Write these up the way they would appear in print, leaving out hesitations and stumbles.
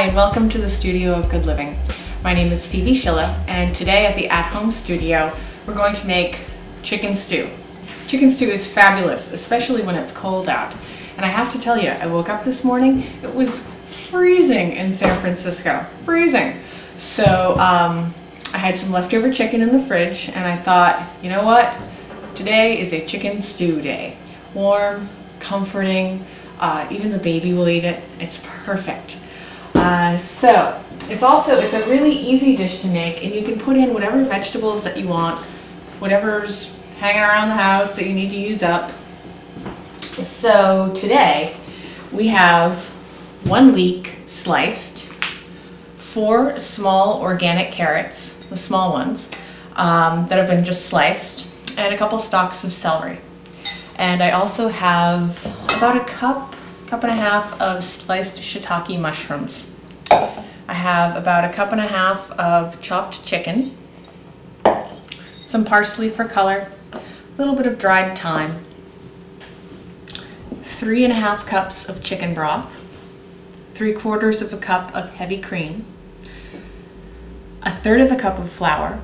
and welcome to the Studio of Good Living. My name is Phoebe Schilla, and today at the at-home studio we're going to make chicken stew. Chicken stew is fabulous, especially when it's cold out. And I have to tell you, I woke up this morning, it was freezing in San Francisco. Freezing! So I had some leftover chicken in the fridge, and I thought, you know what? Today is a chicken stew day. Warm, comforting, even the baby will eat it. It's perfect. So it's a really easy dish to make, and you can put in whatever vegetables that you want, whatever's hanging around the house that you need to use up. So today we have 1 leek sliced, 4 small organic carrots, the small ones, that have been just sliced, and a couple stalks of celery. And I also have about a cup and a half of sliced shiitake mushrooms. I have about a cup and a half of chopped chicken, some parsley for color, a little bit of dried thyme, 3½ cups of chicken broth, 3/4 of a cup of heavy cream, 1/3 cup of flour,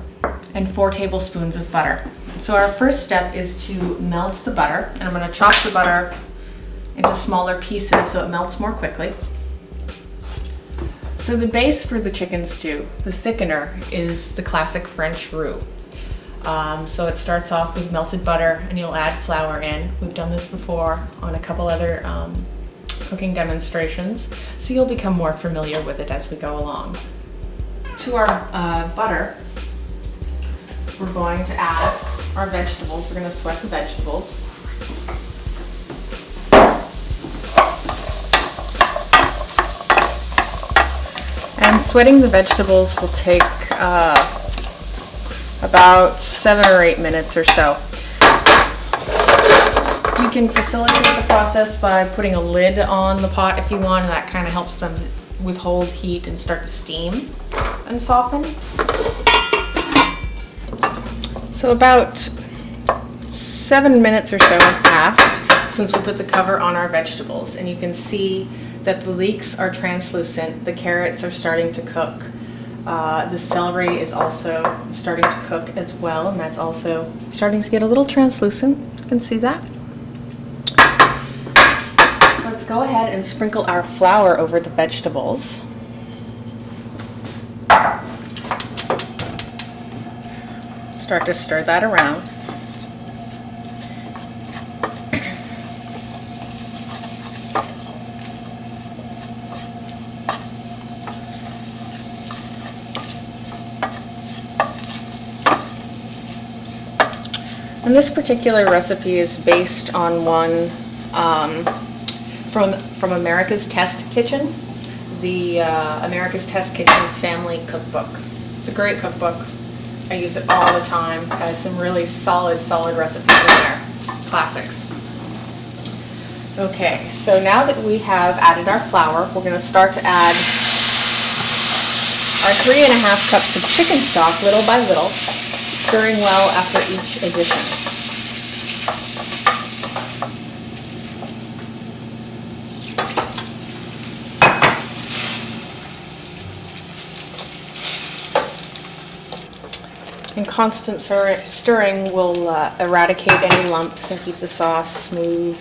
and 4 tablespoons of butter. So our first step is to melt the butter, and I'm going to chop the butter into smaller pieces so it melts more quickly. So the base for the chicken stew, the thickener, is the classic French roux. So it starts off with melted butter, and you'll add flour in. We've done this before on a couple other cooking demonstrations, so you'll become more familiar with it as we go along. To our butter, we're going to add our vegetables. We're going to sweat the vegetables. And sweating the vegetables will take about 7 or 8 minutes or so. You can facilitate the process by putting a lid on the pot if you want, and that kind of helps them withhold heat and start to steam and soften. So about 7 minutes or so have passed since we put the cover on our vegetables, and you can see that the leeks are translucent, the carrots are starting to cook, the celery is also starting to cook as well, and that's also starting to get a little translucent. You can see that. So let's go ahead and sprinkle our flour over the vegetables. Start to stir that around. And this particular recipe is based on one from America's Test Kitchen, the America's Test Kitchen Family Cookbook. It's a great cookbook. I use it all the time. It has some really solid recipes in there. Classics. Okay, so now that we have added our flour, we're going to start to add our 3½ cups of chicken stock little by little, stirring well after each addition. And constant stirring will eradicate any lumps and keep the sauce smooth.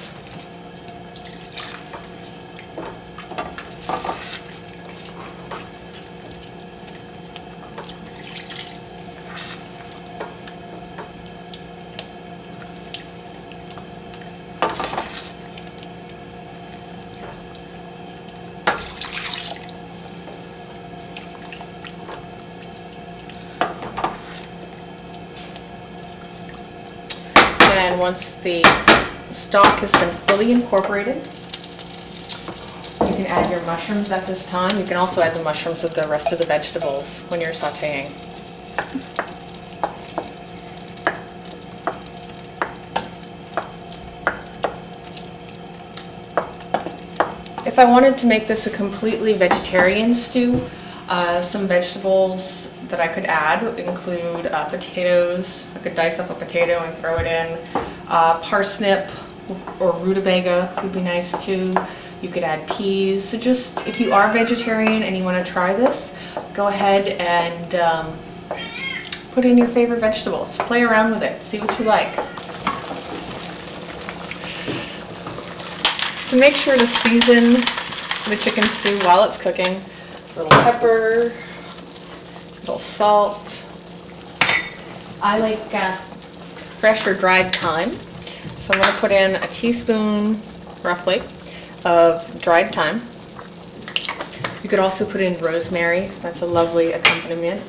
And once the stock has been fully incorporated, you can add your mushrooms at this time. You can also add the mushrooms with the rest of the vegetables when you're sauteing. If I wanted to make this a completely vegetarian stew, some vegetables that I could add include potatoes. I could dice up a potato and throw it in. Parsnip or rutabaga would be nice too. You could add peas. So just, if you are vegetarian and you want to try this, go ahead and put in your favorite vegetables. Play around with it. See what you like. So make sure to season the chicken stew while it's cooking. A little pepper, a little salt. I like fresh or dried thyme. So I'm going to put in a teaspoon, roughly, of dried thyme. You could also put in rosemary. That's a lovely accompaniment.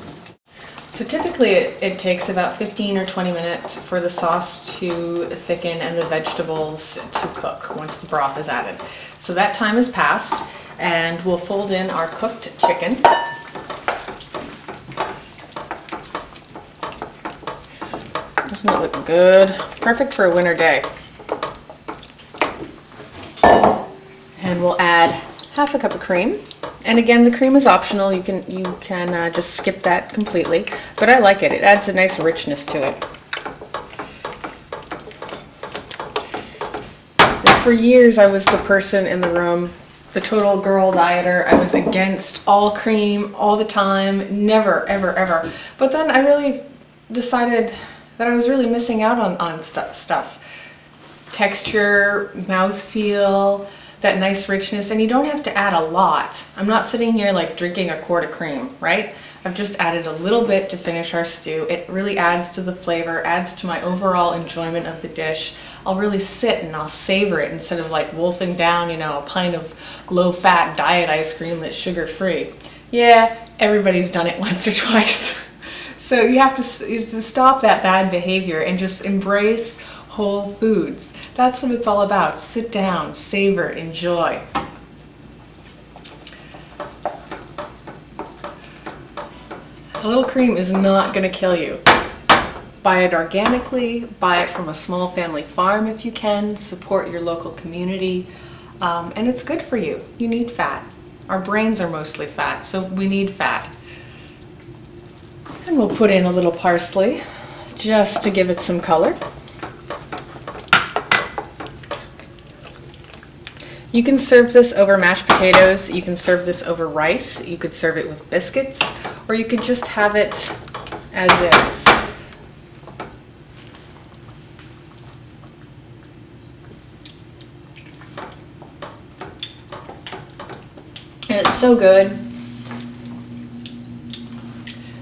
So typically it takes about 15 or 20 minutes for the sauce to thicken and the vegetables to cook once the broth is added. So that time has passed, and we'll fold in our cooked chicken. Doesn't it look good? Perfect for a winter day. And we'll add half a cup of cream. And again, the cream is optional. You can just skip that completely. But I like it. It adds a nice richness to it. And for years, I was the person in the room, the total girl dieter. I was against all cream all the time. Never, ever, ever. But then I really decided that I was really missing out on stuff. Texture, mouthfeel, that nice richness, and you don't have to add a lot. I'm not sitting here like drinking a quart of cream, right? I've just added a little bit to finish our stew. It really adds to the flavor, adds to my overall enjoyment of the dish. I'll really sit and I'll savor it instead of like wolfing down, you know, a pint of low-fat diet ice cream that's sugar-free. Yeah, everybody's done it once or twice. So you have to stop that bad behavior and just embrace whole foods. That's what it's all about. Sit down, savor, enjoy. A little cream is not going to kill you. Buy it organically, buy it from a small family farm if you can, support your local community, and it's good for you. You need fat. Our brains are mostly fat, so we need fat. And we'll put in a little parsley just to give it some color. You can serve this over mashed potatoes, you can serve this over rice, you could serve it with biscuits, or you could just have it as is. And it's so good.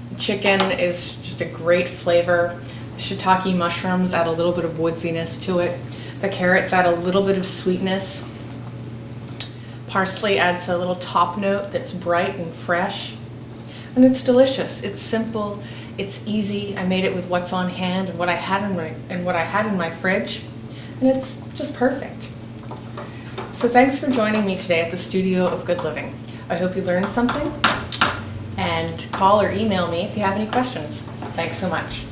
The chicken is just a great flavor. The shiitake mushrooms add a little bit of woodsiness to it. The carrots add a little bit of sweetness. Parsley adds a little top note that's bright and fresh. And it's delicious. It's simple. It's easy. I made it with what's on hand and what I had in my fridge. And it's just perfect. So thanks for joining me today at the Studio of Good Living. I hope you learned something. And call or email me if you have any questions. Thanks so much.